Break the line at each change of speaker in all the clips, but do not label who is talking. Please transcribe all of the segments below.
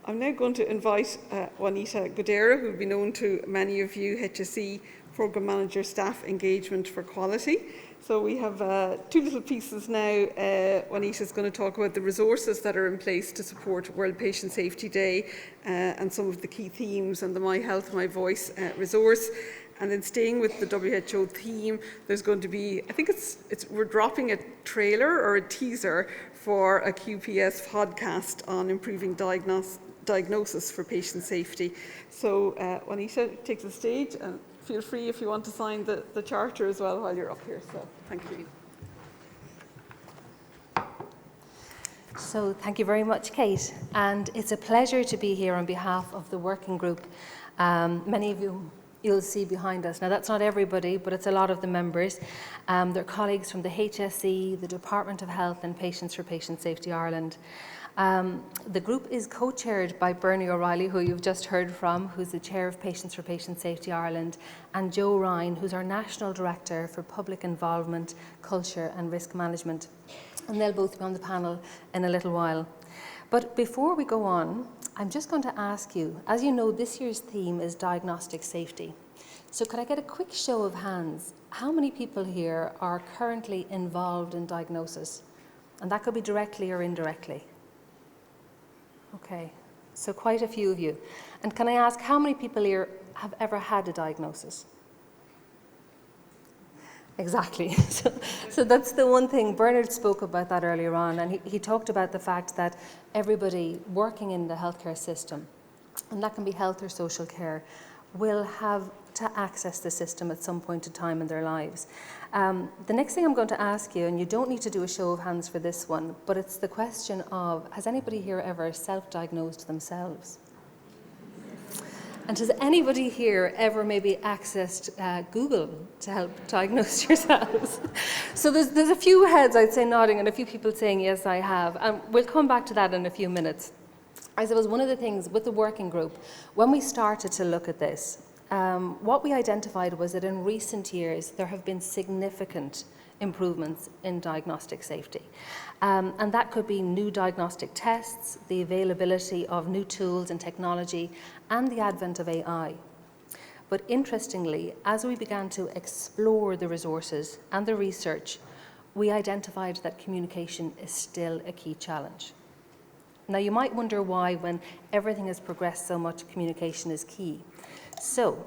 I'm now going to invite Juanita Guidera, who will be known to many of you, HSE Programme Manager, Staff Engagement for Quality. So we have two little pieces now. Juanita's going to talk about the resources that are in place to support World Patient Safety Day and some of the key themes and the My Health, My Voice resource. And then staying with the WHO theme, there's going to be, I think we're dropping a trailer or a teaser for a QPS podcast on improving diagnosis for patient safety. So Juanita, take the stage and feel free if you want to sign the charter as well while you're up here. So thank you.
So thank you very much, Kate. And it's a pleasure to be here on behalf of the working group. Many of you'll see behind us. Now that's not everybody, but it's a lot of the members. They're colleagues from the HSE, the Department of Health and Patients for Patient Safety Ireland. The group is co-chaired by Bernie O'Reilly, who you've just heard from, who's the Chair of Patients for Patient Safety Ireland, and Joe Ryan, who's our National Director for Public Involvement, Culture and Risk Management. And they'll both be on the panel in a little while. But before we go on, I'm just going to ask you, as you know, this year's theme is diagnostic safety. So could I get a quick show of hands? How many people here are currently involved in diagnosis? And that could be directly or indirectly. Okay, so quite a few of you. And can I ask how many people here have ever had a diagnosis? Exactly. So that's the one thing. Bernard spoke about that earlier on, and he talked about the fact that everybody working in the healthcare system, and that can be health or social care, will have to access the system at some point in time in their lives. The next thing I'm going to ask you, and you don't need to do a show of hands for this one, but it's the question of, has anybody here ever self-diagnosed themselves? And has anybody here ever maybe accessed Google to help diagnose yourselves? So there's a few heads, I'd say, nodding, and a few people saying, yes, I have. We'll come back to that in a few minutes. I suppose one of the things with the working group, when we started to look at this, what we identified was that in recent years, there have been significant improvements in diagnostic safety. And that could be new diagnostic tests, the availability of new tools and technology, and the advent of AI. But interestingly, as we began to explore the resources and the research, we identified that communication is still a key challenge. Now, you might wonder why, when everything has progressed so much, communication is key. So,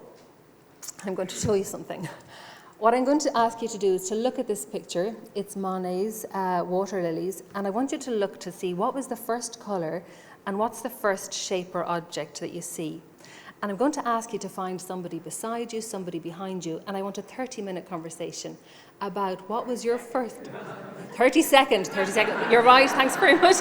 I'm going to show you something. What I'm going to ask you to do is to look at this picture. It's Monet's water lilies, and I want you to look to see what was the first colour and what's the first shape or object that you see. And I'm going to ask you to find somebody beside you, somebody behind you, and I want a 30-minute conversation about what was your first... 30 seconds. You're right, thanks very much.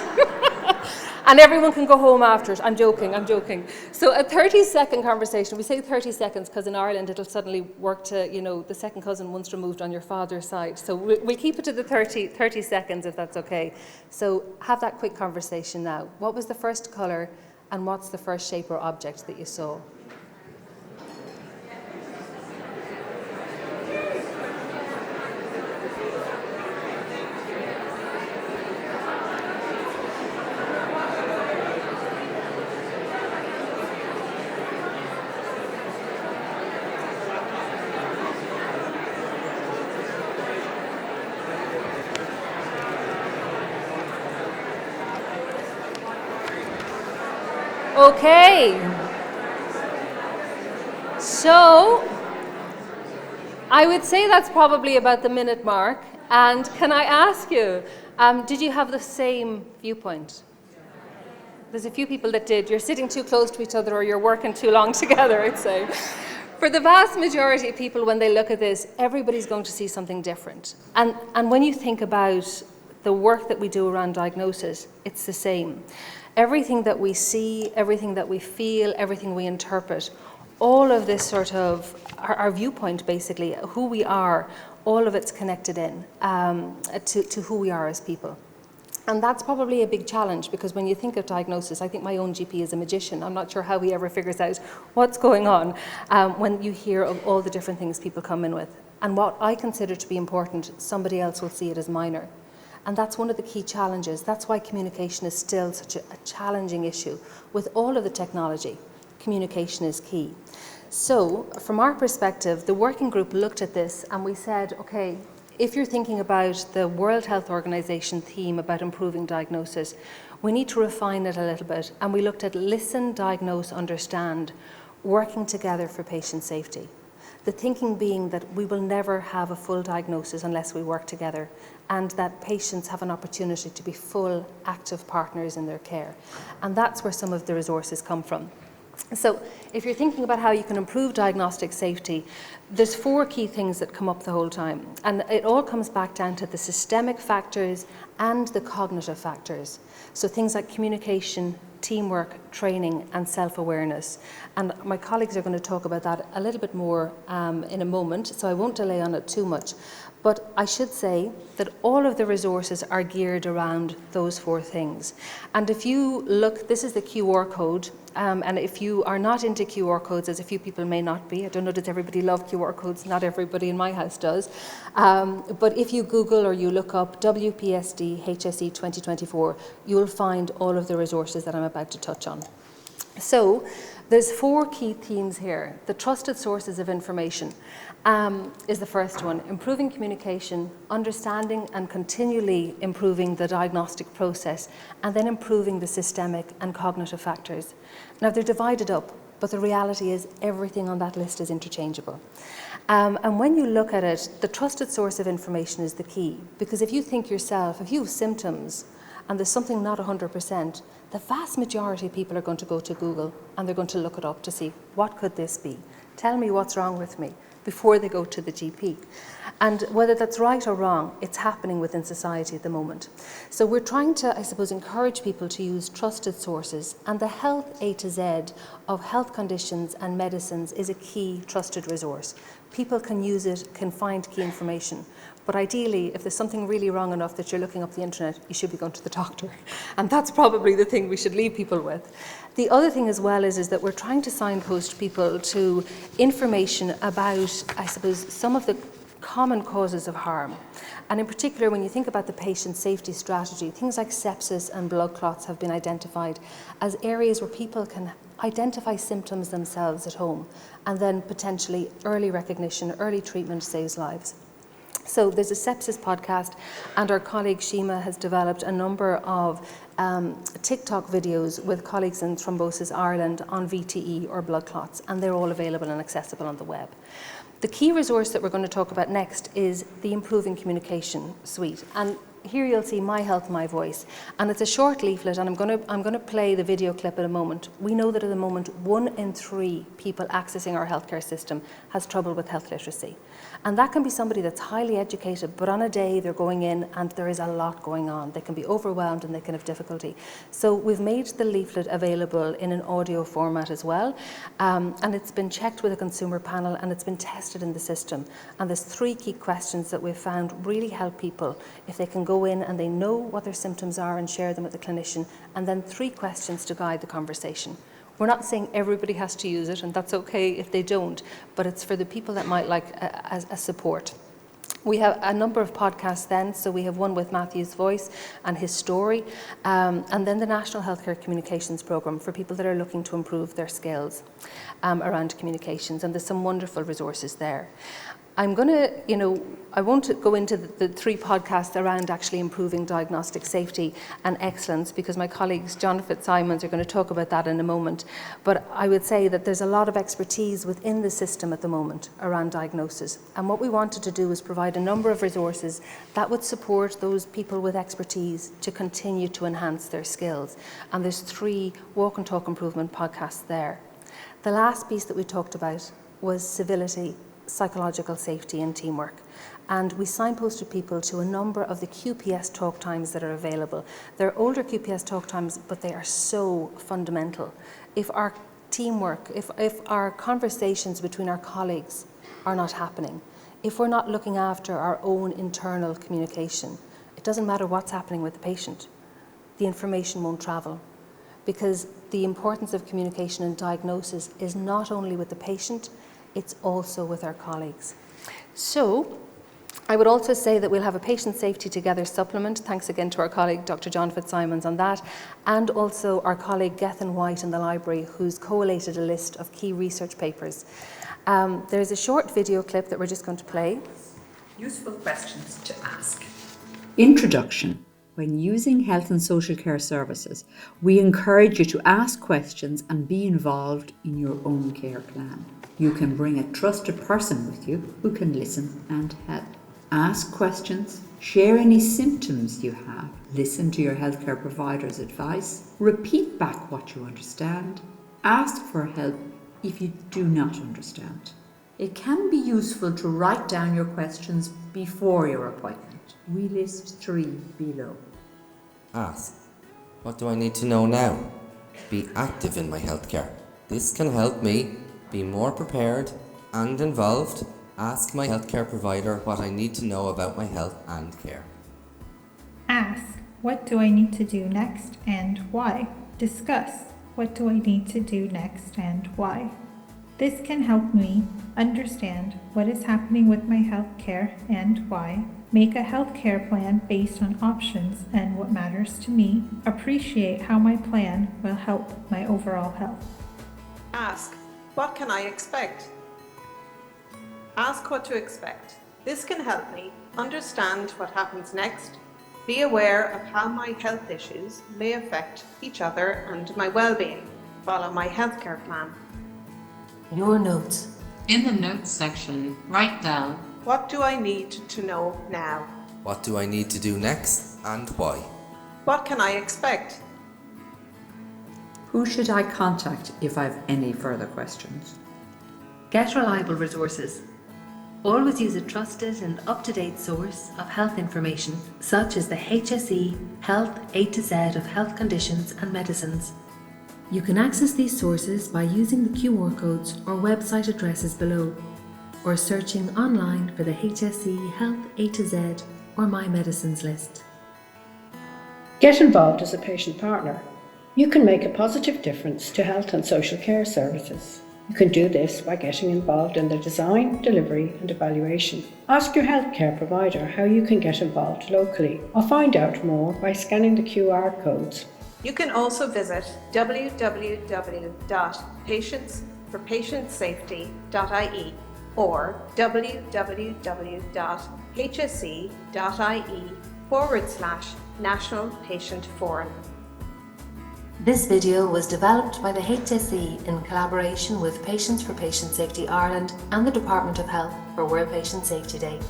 And everyone can go home after it. I'm joking. So a 30-second conversation, we say 30 seconds because in Ireland it'll suddenly work to, the second cousin once removed on your father's side. So we'll keep it to the 30 seconds if that's okay. So have that quick conversation now. What was the first colour and what's the first shape or object that you saw? Okay, so I would say that's probably about the minute mark. And can I ask you, did you have the same viewpoint? There's a few people that did. You're sitting too close to each other or you're working too long together, I'd say. For the vast majority of people, when they look at this, everybody's going to see something different. And when you think about the work that we do around diagnosis, it's the same. Everything that we see, everything that we feel, everything we interpret, all of this sort of, our viewpoint basically, who we are, all of it's connected in to who we are as people. And that's probably a big challenge because when you think of diagnosis, I think my own GP is a magician. I'm not sure how he ever figures out what's going on when you hear of all the different things people come in with. And what I consider to be important, somebody else will see it as minor. And that's one of the key challenges. That's why communication is still such a challenging issue. With all of the technology, communication is key. So from our perspective, the working group looked at this and we said, okay, if you're thinking about the World Health Organization theme about improving diagnosis, we need to refine it a little bit. And we looked at listen, diagnose, understand, working together for patient safety. The thinking being that we will never have a full diagnosis unless we work together, and that patients have an opportunity to be full, active partners in their care. And that's where some of the resources come from. So if you're thinking about how you can improve diagnostic safety, there's 4 key things that come up the whole time. And it all comes back down to the systemic factors and the cognitive factors. So things like communication, teamwork, training, and self-awareness. And my colleagues are going to talk about that a little bit more in a moment, so I won't delay on it too much. But I should say that all of the resources are geared around those 4 things. And if you look, this is the QR code, and if you are not into QR codes, as a few people may not be, I don't know, does everybody love QR codes? Not everybody in my house does. But if you Google or you look up WPSD HSE 2024, you'll find all of the resources that I'm about to touch on. So there's 4 key themes here. The trusted sources of information is the first one. Improving communication, understanding and continually improving the diagnostic process, and then improving the systemic and cognitive factors. Now they're divided up, but the reality is everything on that list is interchangeable. And when you look at it, the trusted source of information is the key, because if you think yourself, if you have symptoms and there's something not 100%, the vast majority of people are going to go to Google and they're going to look it up to see, what could this be? Tell me what's wrong with me, before they go to the GP. And whether that's right or wrong, it's happening within society at the moment. So we're trying to, I suppose, encourage people to use trusted sources, and the Health A to Z of health conditions and medicines is a key trusted resource. People can use it, can find key information. But ideally, if there's something really wrong enough that you're looking up the internet, you should be going to the doctor. And that's probably the thing we should leave people with. The other thing as well is that we're trying to signpost people to information about, I suppose, some of the common causes of harm. And in particular, when you think about the patient safety strategy, things like sepsis and blood clots have been identified as areas where people can identify symptoms themselves at home, and then potentially early recognition, early treatment saves lives. So there's a sepsis podcast, and our colleague Shima has developed a number of TikTok videos with colleagues in Thrombosis Ireland on VTE or blood clots, and they're all available and accessible on the web. The key resource that we're going to talk about next is the Improving Communication Suite. And here you'll see My Health, My Voice. And it's a short leaflet, and I'm going to play the video clip in a moment. We know that at the moment, 1 in 3 people accessing our healthcare system has trouble with health literacy. And that can be somebody that's highly educated, but on a day they're going in and there is a lot going on. They can be overwhelmed and they can have difficulty. So we've made the leaflet available in an audio format as well. And it's been checked with a consumer panel and it's been tested in the system. And there's 3 key questions that we've found really help people if they can go in and they know what their symptoms are and share them with the clinician. And then 3 questions to guide the conversation. We're not saying everybody has to use it, and that's okay if they don't, but it's for the people that might like a support. We have a number of podcasts then, so we have one with Matthew's voice and his story, and then the National Healthcare Communications Programme for people that are looking to improve their skills around communications, and there's some wonderful resources there. I'm going to, I won't go into the 3 podcasts around actually improving diagnostic safety and excellence, because my colleagues John Fitzsimons are going to talk about that in a moment. But I would say that there's a lot of expertise within the system at the moment around diagnosis. And what we wanted to do is provide a number of resources that would support those people with expertise to continue to enhance their skills. And there's 3 walk and talk improvement podcasts there. The last piece that we talked about was civility, psychological safety and teamwork. And we signposted people to a number of the QPS talk times that are available. They're older QPS talk times, but they are so fundamental. If our teamwork, if our conversations between our colleagues are not happening, if we're not looking after our own internal communication, it doesn't matter what's happening with the patient. The information won't travel, because the importance of communication and diagnosis is not only with the patient, it's also with our colleagues. So I would also say that we'll have a Patient Safety Together supplement, thanks again to our colleague Dr. John Fitzsimons on that, and also our colleague Gethin White in the library, who's collated a list of key research papers. There's a short video clip that we're just going to play.
Useful questions to ask.
Introduction. When using health and social care services, we encourage you to ask questions and be involved in your own care plan. You can bring a trusted person with you who can listen and help. Ask questions, share any symptoms you have, listen to your healthcare provider's advice, repeat back what you understand, ask for help if you do not understand. It can be useful to write down your questions before your appointment. We list 3 below.
Ask, what do I need to know now? Be active in my healthcare. This can help me be more prepared and involved. Ask my healthcare provider what I need to know about my health and care.
Ask, what do I need to do next and why? Discuss, what do I need to do next and why? This can help me understand what is happening with my healthcare and why. Make a healthcare plan based on options and what matters to me. Appreciate how my plan will help my overall health.
Ask, what can I expect? Ask what to expect. This can help me understand what happens next, be aware of how my health issues may affect each other and my well-being. Follow my healthcare plan.
Your notes.
In the notes section, write down,
what do I need to know now?
What do I need to do next and why?
What can I expect?
Who should I contact if I have any further questions?
Get reliable resources. Always use a trusted and up-to-date source of health information, such as the HSE Health A to Z of health conditions and medicines.
You can access these sources by using the QR codes or website addresses below, or searching online for the HSE Health A to Z or My Medicines list.
Get involved as a patient partner. You can make a positive difference to health and social care services. You can do this by getting involved in the design, delivery and evaluation. Ask your healthcare provider how you can get involved locally, or find out more by scanning the QR codes.
You can also visit www.patientsforpatientsafety.ie or www.hse.ie/National Patient Forum.
This video was developed by the HSE in collaboration with Patients for Patient Safety Ireland and the Department of Health for World Patient Safety Day.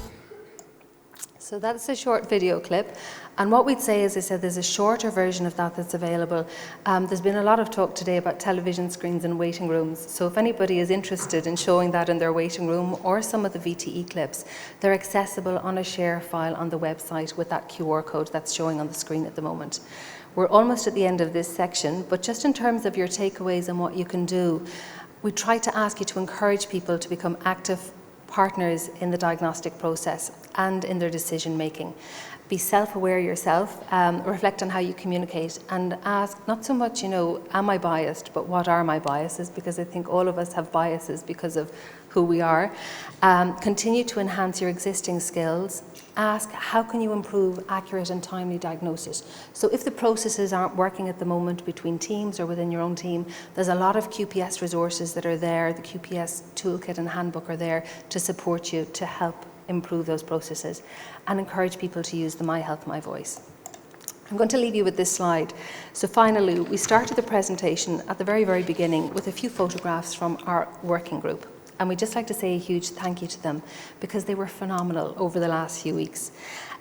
So that's a short video clip, and what we'd say, as I said, there's a shorter version of that that's available. There's been a lot of talk today about television screens and waiting rooms, so if anybody is interested in showing that in their waiting room or some of the VTE clips, they're accessible on a share file on the website with that QR code that's showing on the screen at the moment. We're almost at the end of this section, but just in terms of your takeaways and what you can do, we try to ask you to encourage people to become active partners in the diagnostic process and in their decision making. Be self-aware yourself, reflect on how you communicate, and ask not so much, am I biased, but what are my biases, because I think all of us have biases because of who we are. Continue to enhance your existing skills. Ask, how can you improve accurate and timely diagnosis? So if the processes aren't working at the moment between teams or within your own team, there's a lot of QPS resources that are there. The QPS toolkit and handbook are there to support you to help improve those processes, and encourage people to use the My Health, My Voice. I'm going to leave you with this slide. So finally, we started the presentation at the very, very beginning with a few photographs from our working group. And we'd just like to say a huge thank you to them because they were phenomenal over the last few weeks.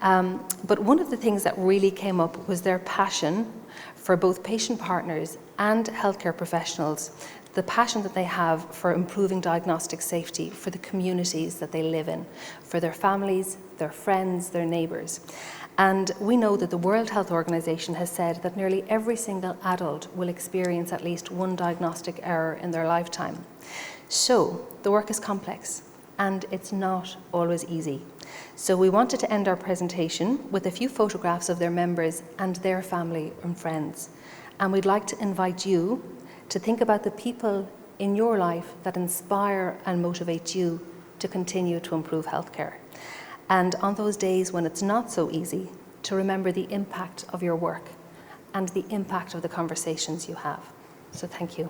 But one of the things that really came up was their passion for both patient partners and healthcare professionals, the passion that they have for improving diagnostic safety for the communities that they live in, for their families, their friends, their neighbours. And we know that the World Health Organization has said that nearly every single adult will experience at least one diagnostic error in their lifetime. So the work is complex and it's not always easy. So we wanted to end our presentation with a few photographs of their members and their family and friends. And we'd like to invite you to think about the people in your life that inspire and motivate you to continue to improve healthcare. And on those days when it's not so easy, to remember the impact of your work and the impact of the conversations you have. So thank you.